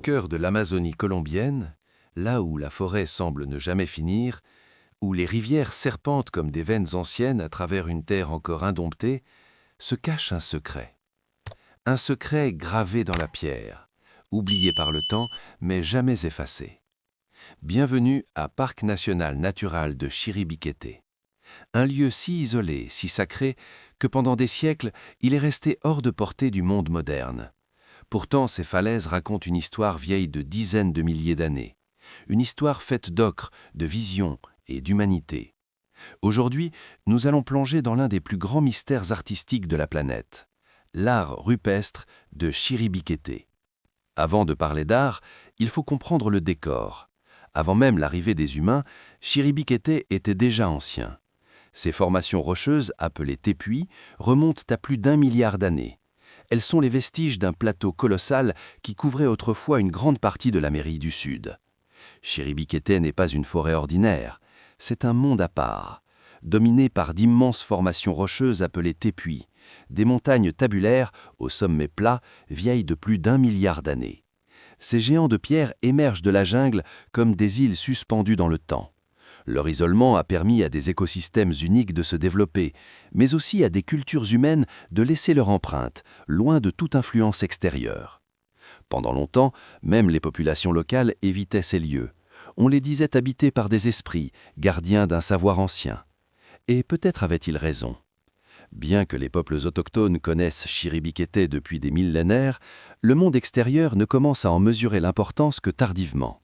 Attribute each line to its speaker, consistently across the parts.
Speaker 1: cœur de l'Amazonie colombienne, là où la forêt semble ne jamais finir, où les rivières serpentent comme des veines anciennes à travers une terre encore indomptée, se cache un secret. Un secret gravé dans la pierre, oublié par le temps, mais jamais effacé. Bienvenue à Parc national natural de Chiribiquete. Un lieu si isolé, si sacré, que pendant des siècles, il est resté hors de portée du monde moderne. Pourtant, ces falaises racontent une histoire vieille de dizaines de milliers d'années. Une histoire faite d'ocre, de vision et d'humanité. Aujourd'hui, nous allons plonger dans l'un des plus grands mystères artistiques de la planète, l'art rupestre de Chiribiquete. Avant de parler d'art, il faut comprendre le décor. Avant même l'arrivée des humains, Chiribiquete était déjà ancien. Ces formations rocheuses, appelées tépuis, remontent à plus d'1 milliard d'années. Elles sont les vestiges d'un plateau colossal qui couvrait autrefois une grande partie de l'Amérique du Sud. Chiribiquete n'est pas une forêt ordinaire, c'est un monde à part, dominé par d'immenses formations rocheuses appelées tépuis, des montagnes tabulaires au sommet plat, vieilles de plus d'1 milliard d'années. Ces géants de pierre émergent de la jungle comme des îles suspendues dans le temps. Leur isolement a permis à des écosystèmes uniques de se développer, mais aussi à des cultures humaines de laisser leur empreinte, loin de toute influence extérieure. Pendant longtemps, même les populations locales évitaient ces lieux. On les disait habités par des esprits, gardiens d'un savoir ancien. Et peut-être avaient-ils raison. Bien que les peuples autochtones connaissent Chiribiquete depuis des millénaires, le monde extérieur ne commence à en mesurer l'importance que tardivement.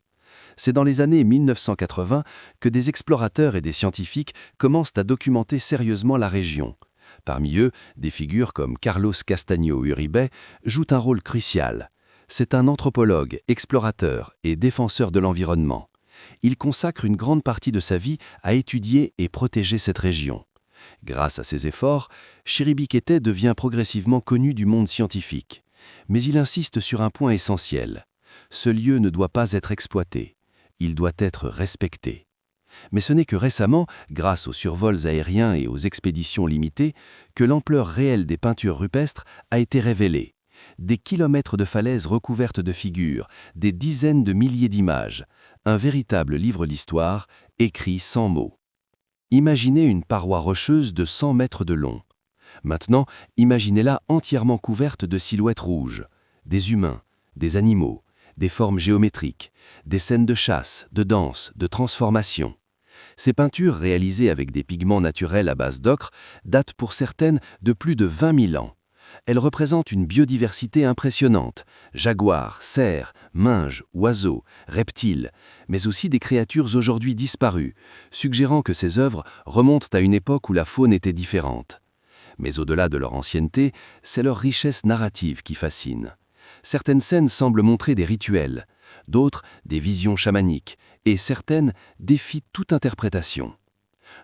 Speaker 1: C'est dans les années 1980 que des explorateurs et des scientifiques commencent à documenter sérieusement la région. Parmi eux, des figures comme Carlos Castaño Uribe jouent un rôle crucial. C'est un anthropologue, explorateur et défenseur de l'environnement. Il consacre une grande partie de sa vie à étudier et protéger cette région. Grâce à ses efforts, Chiribiquete devient progressivement connu du monde scientifique. Mais il insiste sur un point essentiel. Ce lieu ne doit pas être exploité. Il doit être respecté. Mais ce n'est que récemment, grâce aux survols aériens et aux expéditions limitées, que l'ampleur réelle des peintures rupestres a été révélée. Des kilomètres de falaises recouvertes de figures, des dizaines de milliers d'images, un véritable livre d'histoire, écrit sans mots. Imaginez une paroi rocheuse de 100 mètres de long. Maintenant, imaginez-la entièrement couverte de silhouettes rouges, des humains, des animaux, des formes géométriques, des scènes de chasse, de danse, de transformation. Ces peintures, réalisées avec des pigments naturels à base d'ocre, datent pour certaines de plus de 20 000 ans. Elles représentent une biodiversité impressionnante, jaguars, cerfs, minges, oiseaux, reptiles, mais aussi des créatures aujourd'hui disparues, suggérant que ces œuvres remontent à une époque où la faune était différente. Mais au-delà de leur ancienneté, c'est leur richesse narrative qui fascine. Certaines scènes semblent montrer des rituels, d'autres des visions chamaniques, et certaines défient toute interprétation.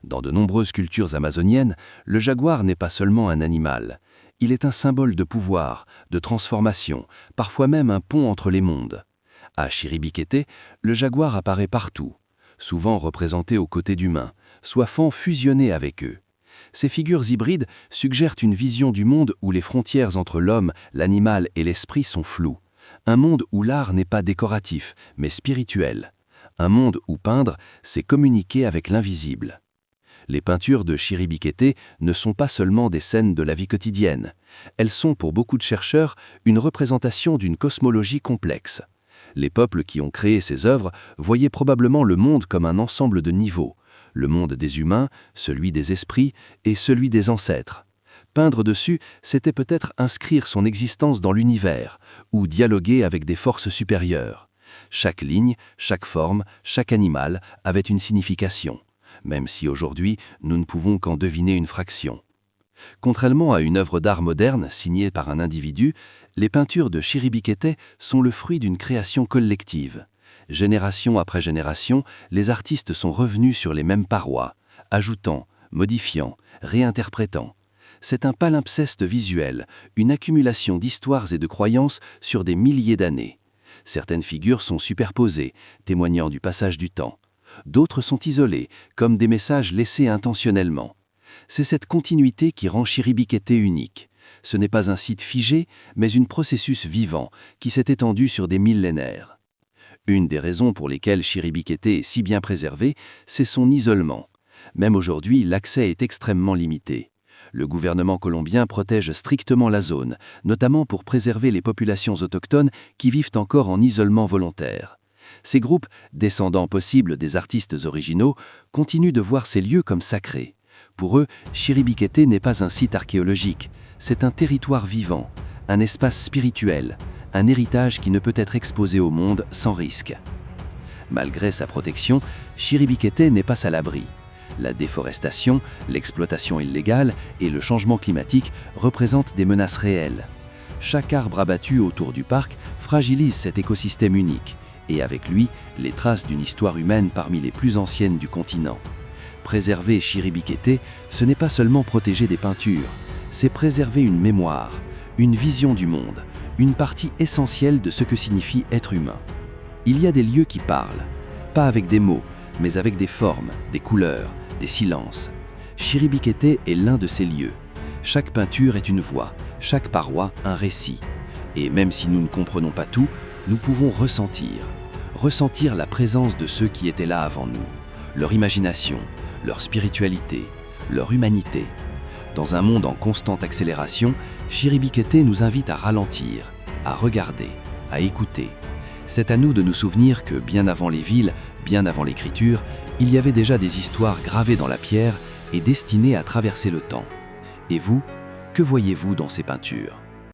Speaker 1: Dans de nombreuses cultures amazoniennes, le jaguar n'est pas seulement un animal, il est un symbole de pouvoir, de transformation, parfois même un pont entre les mondes. À Chiribiquete, le jaguar apparaît partout, souvent représenté aux côtés d'humains, soifant fusionner avec eux. Ces figures hybrides suggèrent une vision du monde où les frontières entre l'homme, l'animal et l'esprit sont floues. Un monde où l'art n'est pas décoratif, mais spirituel. Un monde où peindre, c'est communiquer avec l'invisible. Les peintures de Chiribiquete ne sont pas seulement des scènes de la vie quotidienne. Elles sont, pour beaucoup de chercheurs, une représentation d'une cosmologie complexe. Les peuples qui ont créé ces œuvres voyaient probablement le monde comme un ensemble de niveaux. Le monde des humains, celui des esprits et celui des ancêtres. Peindre dessus, c'était peut-être inscrire son existence dans l'univers, ou dialoguer avec des forces supérieures. Chaque ligne, chaque forme, chaque animal avait une signification, même si aujourd'hui nous ne pouvons qu'en deviner une fraction. Contrairement à une œuvre d'art moderne signée par un individu, les peintures de Chiribiquete sont le fruit d'une création collective. Génération après génération, les artistes sont revenus sur les mêmes parois, ajoutant, modifiant, réinterprétant. C'est un palimpseste visuel, une accumulation d'histoires et de croyances sur des milliers d'années. Certaines figures sont superposées, témoignant du passage du temps. D'autres sont isolées, comme des messages laissés intentionnellement. C'est cette continuité qui rend Chiribiquete unique.
Speaker 2: Ce n'est pas un site figé, mais un processus vivant qui s'est étendu sur des millénaires. Une des raisons pour lesquelles Chiribikete est si bien préservé, c'est son isolement. Même aujourd'hui, l'accès est extrêmement limité. Le gouvernement colombien protège strictement la zone, notamment pour préserver les populations autochtones qui vivent encore en isolement volontaire. Ces groupes, descendants possibles des artistes originaux, continuent de voir ces lieux comme sacrés. Pour eux, Chiribikete n'est pas un site archéologique, c'est un territoire vivant, un espace spirituel, un héritage qui ne peut être exposé au monde sans risque. Malgré sa protection, Chiribikete n'est pas à l'abri. La déforestation, l'exploitation illégale et le changement climatique représentent des menaces réelles. Chaque arbre abattu autour du parc fragilise cet écosystème unique, et avec lui, les traces d'une histoire humaine parmi les plus anciennes du continent. Préserver Chiribikete, ce n'est pas seulement protéger des peintures, c'est préserver une mémoire, une vision du monde, une partie essentielle de ce que signifie être humain. Il y a des lieux qui parlent, pas avec des mots, mais avec des formes, des couleurs, des silences. Chiribikete est l'un de ces lieux. Chaque peinture est une voix, chaque paroi un récit. Et même si nous ne comprenons pas tout, nous pouvons ressentir la présence de ceux qui étaient là avant nous, leur imagination, leur spiritualité, leur humanité. Dans un monde en constante accélération, Chiribikete nous invite à ralentir, à regarder, à écouter. C'est à nous de nous souvenir que bien avant les villes, bien avant l'écriture, il y avait déjà des histoires gravées dans la pierre et destinées à traverser le temps. Et vous, que voyez-vous dans ces peintures ?